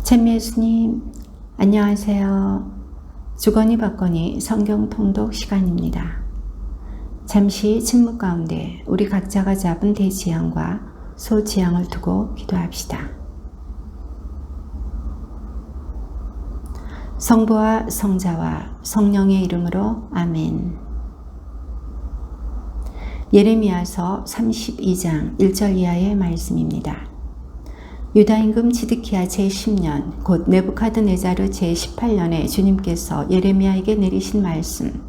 찬미 예수님, 안녕하세요. 주거니 받거니 성경 통독 시간입니다. 잠시 침묵 가운데 우리 각자가 잡은 대지향과 소지향을 두고 기도합시다. 성부와 성자와 성령의 이름으로 아멘. 예레미야서 32장 1절 이하의 말씀입니다. 유다 임금 지드키야 제10년 곧 느부갓네자르 제18년에 주님께서 예레미야에게 내리신 말씀.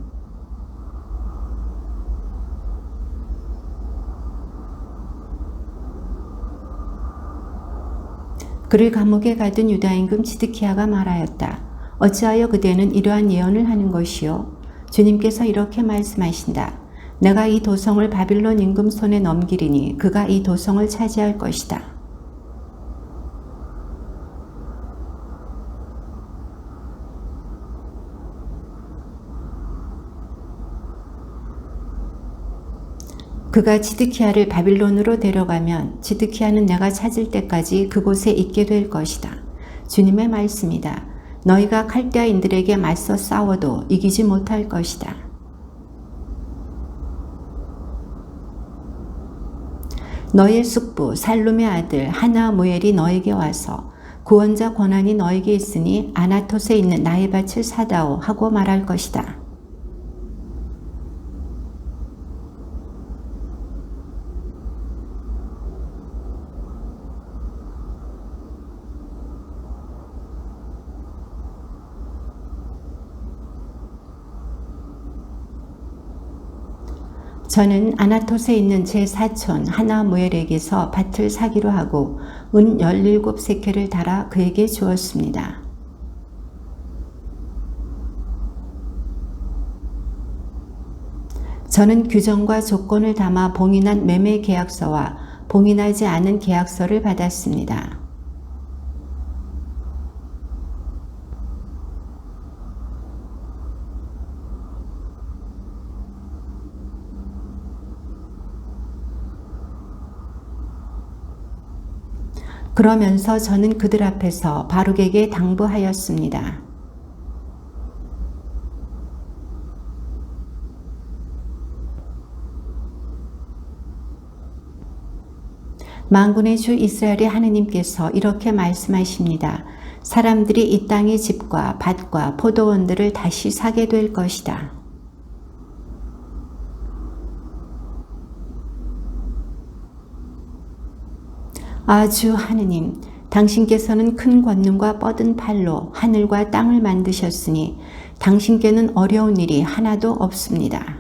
그를 감옥에 가둔 유다 임금 지드키야가 말하였다. 어찌하여 그대는 이러한 예언을 하는 것이요? 주님께서 이렇게 말씀하신다. 내가 이 도성을 바빌론 임금 손에 넘기리니 그가 이 도성을 차지할 것이다. 그가 지드키야를 바빌론으로 데려가면 지드키야는 내가 찾을 때까지 그곳에 있게 될 것이다. 주님의 말씀이다. 너희가 칼데아인들에게 맞서 싸워도 이기지 못할 것이다. 너의 숙부 살룸의 아들 하나무엘이 너에게 와서 구원자 권한이 너에게 있으니 아나톳에 있는 나의 밭을 사다오 하고 말할 것이다. 저는 아나톳에 있는 제 사촌 하나무엘에게서 밭을 사기로 하고 은 17세켈을 달아 그에게 주었습니다. 저는 규정과 조건을 담아 봉인한 매매 계약서와 봉인하지 않은 계약서를 받았습니다. 그러면서 저는 그들 앞에서 바룩에게 당부하였습니다. 만군의 주 이스라엘의 하느님께서 이렇게 말씀하십니다. 사람들이 이 땅의 집과 밭과 포도원들을 다시 사게 될 것이다. 주 하느님, 당신께서는 큰 권능과 뻗은 팔로 하늘과 땅을 만드셨으니 당신께는 어려운 일이 하나도 없습니다.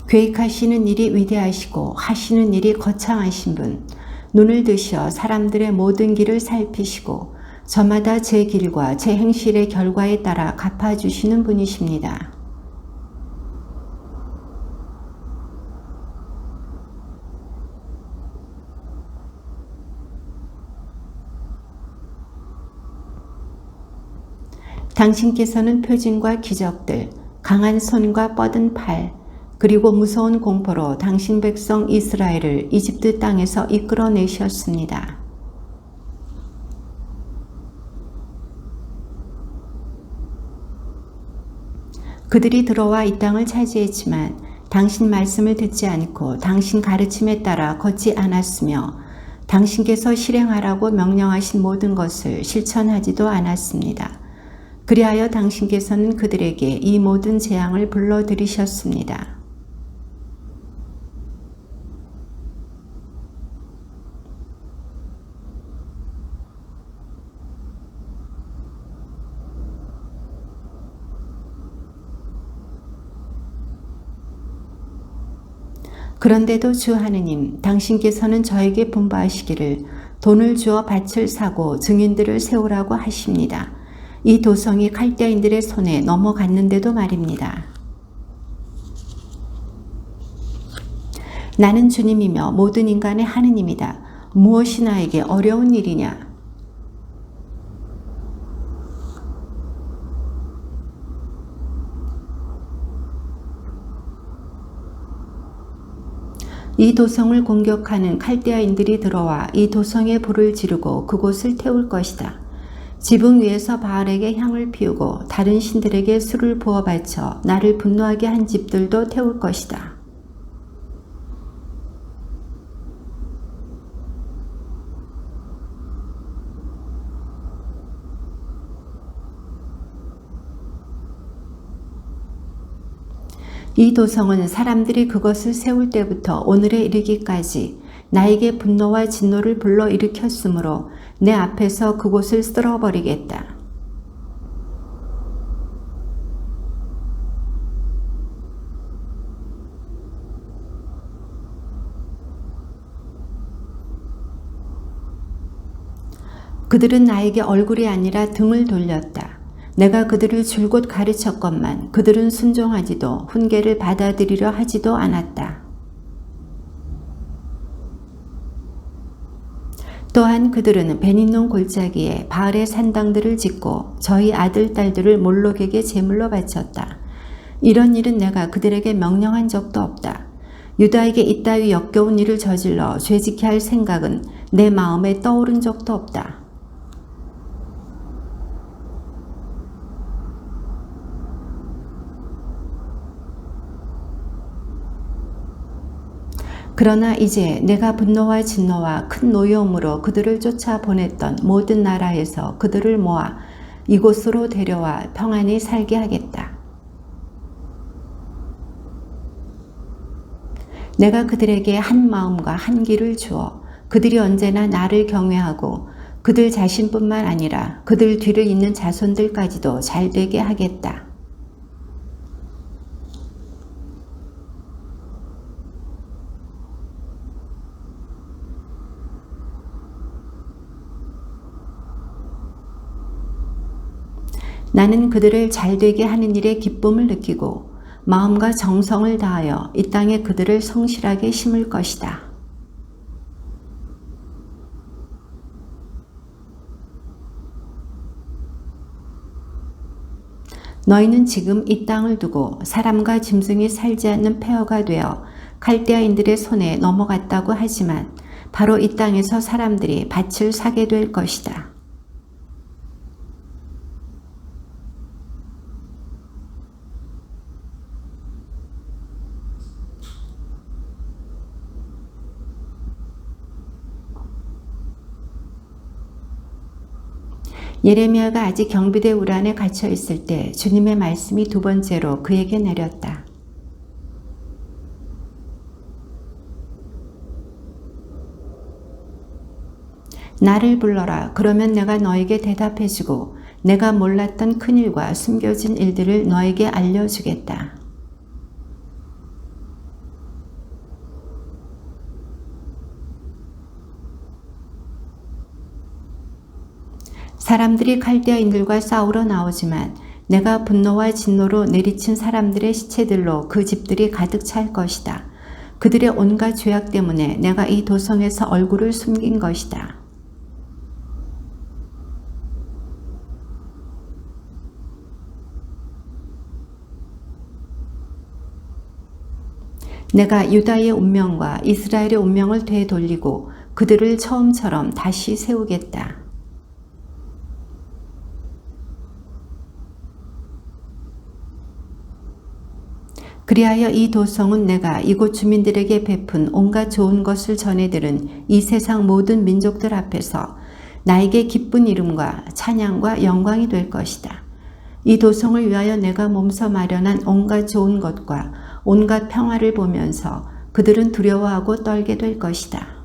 계획하시는 일이 위대하시고 하시는 일이 거창하신 분, 눈을 드시어 사람들의 모든 길을 살피시고 저마다 제 길과 제 행실의 결과에 따라 갚아주시는 분이십니다. 당신께서는 표징과 기적들, 강한 손과 뻗은 팔, 그리고 무서운 공포로 당신 백성 이스라엘을 이집트 땅에서 이끌어내셨습니다. 그들이 들어와 이 땅을 차지했지만 당신 말씀을 듣지 않고 당신 가르침에 따라 걷지 않았으며 당신께서 실행하라고 명령하신 모든 것을 실천하지도 않았습니다. 그리하여 당신께서는 그들에게 이 모든 재앙을 불러들이셨습니다. 그런데도 주 하느님, 당신께서는 저에게 분부하시기를 돈을 주어 밭을 사고 증인들을 세우라고 하십니다. 이 도성이 칼데아인들의 손에 넘어갔는데도 말입니다. 나는 주님이며 모든 인간의 하느님이다. 무엇이 나에게 어려운 일이냐? 이 도성을 공격하는 칼데아인들이 들어와 이 도성에 불을 지르고 그곳을 태울 것이다. 지붕 위에서 바알에게 향을 피우고 다른 신들에게 술을 부어 바쳐 나를 분노하게 한 집들도 태울 것이다. 이 도성은 사람들이 그것을 세울 때부터 오늘에 이르기까지 나에게 분노와 진노를 불러일으켰으므로 내 앞에서 그곳을 쓸어버리겠다. 그들은 나에게 얼굴이 아니라 등을 돌렸다. 내가 그들을 줄곧 가르쳤건만 그들은 순종하지도 훈계를 받아들이려 하지도 않았다. 또한 그들은 베닌논 골짜기에 바알의 산당들을 짓고 저희 아들, 딸들을 몰록에게 제물로 바쳤다. 이런 일은 내가 그들에게 명령한 적도 없다. 유다에게 이따위 역겨운 일을 저질러 죄짓게 할 생각은 내 마음에 떠오른 적도 없다. 그러나 이제 내가 분노와 진노와 큰 노여움으로 그들을 쫓아보냈던 모든 나라에서 그들을 모아 이곳으로 데려와 평안히 살게 하겠다. 내가 그들에게 한 마음과 한 길을 주어 그들이 언제나 나를 경외하고 그들 자신뿐만 아니라 그들 뒤를 잇는 자손들까지도 잘되게 하겠다. 나는 그들을 잘되게 하는 일에 기쁨을 느끼고 마음과 정성을 다하여 이 땅에 그들을 성실하게 심을 것이다. 너희는 지금 이 땅을 두고 사람과 짐승이 살지 않는 폐허가 되어 칼데아인들의 손에 넘어갔다고 하지만 바로 이 땅에서 사람들이 밭을 사게 될 것이다. 예레미야가 아직 경비대 울 안에 갇혀 있을 때 주님의 말씀이 두 번째로 그에게 내렸다. 나를 불러라. 그러면 내가 너에게 대답해주고 내가 몰랐던 큰일과 숨겨진 일들을 너에게 알려주겠다. 사람들이 칼데아인들과 싸우러 나오지만 내가 분노와 진노로 내리친 사람들의 시체들로 그 집들이 가득 찰 것이다. 그들의 온갖 죄악 때문에 내가 이 도성에서 얼굴을 숨긴 것이다. 내가 유다의 운명과 이스라엘의 운명을 되돌리고 그들을 처음처럼 다시 세우겠다. 그리하여 이 도성은 내가 이곳 주민들에게 베푼 온갖 좋은 것을 전해들은 이 세상 모든 민족들 앞에서 나에게 기쁜 이름과 찬양과 영광이 될 것이다. 이 도성을 위하여 내가 몸소 마련한 온갖 좋은 것과 온갖 평화를 보면서 그들은 두려워하고 떨게 될 것이다.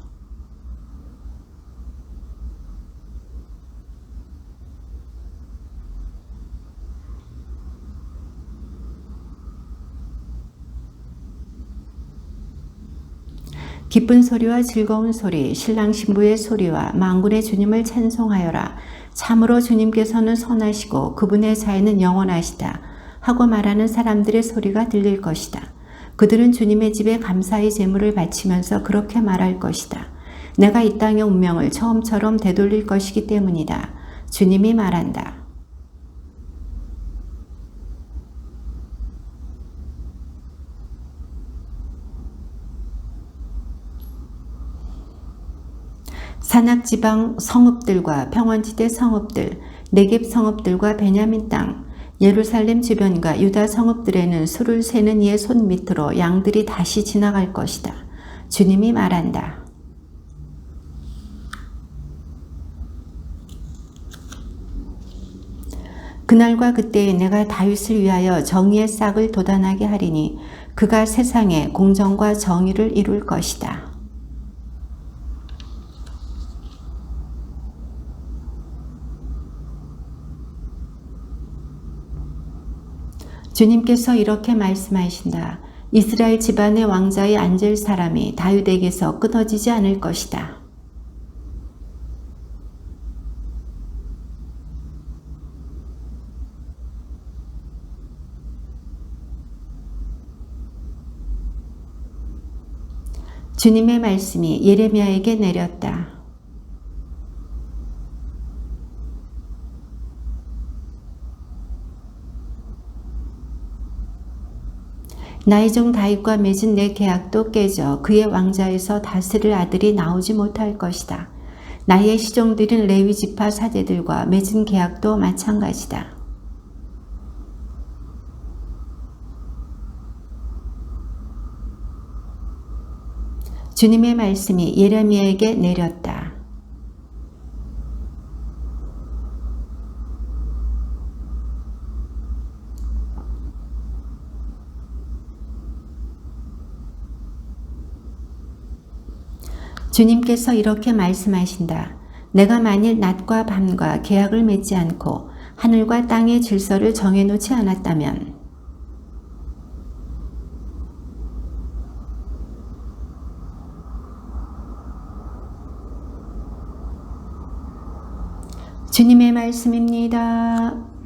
기쁜 소리와 즐거운 소리, 신랑 신부의 소리와 만군의 주님을 찬송하여라. 참으로 주님께서는 선하시고 그분의 자애는 영원하시다. 하고 말하는 사람들의 소리가 들릴 것이다. 그들은 주님의 집에 감사의 제물을 바치면서 그렇게 말할 것이다. 내가 이 땅의 운명을 처음처럼 되돌릴 것이기 때문이다. 주님이 말한다. 산악지방 성읍들과 평원지대 성읍들, 네겝 성읍들과 베냐민 땅, 예루살렘 주변과 유다 성읍들에는 수를 세는 이의 손 밑으로 양들이 다시 지나갈 것이다. 주님이 말한다. 그날과 그때에 내가 다윗을 위하여 정의의 싹을 돋아나게 하리니 그가 세상에 공정과 정의를 이룰 것이다. 주님께서 이렇게 말씀하신다. 이스라엘 집안의 왕자에 앉을 사람이 다윗에게서 끊어지지 않을 것이다. 주님의 말씀이 예레미야에게 내렸다. 나의 종 다윗과 맺은 내 계약도 깨져 그의 왕자에서 다스릴 아들이 나오지 못할 것이다. 나의 시종들인 레위 지파 사제들과 맺은 계약도 마찬가지다. 주님의 말씀이 예레미야에게 내렸다. 주님께서 이렇게 말씀하신다. 내가 만일 낮과 밤과 계약을 맺지 않고 하늘과 땅의 질서를 정해놓지 않았다면 주님의 말씀입니다.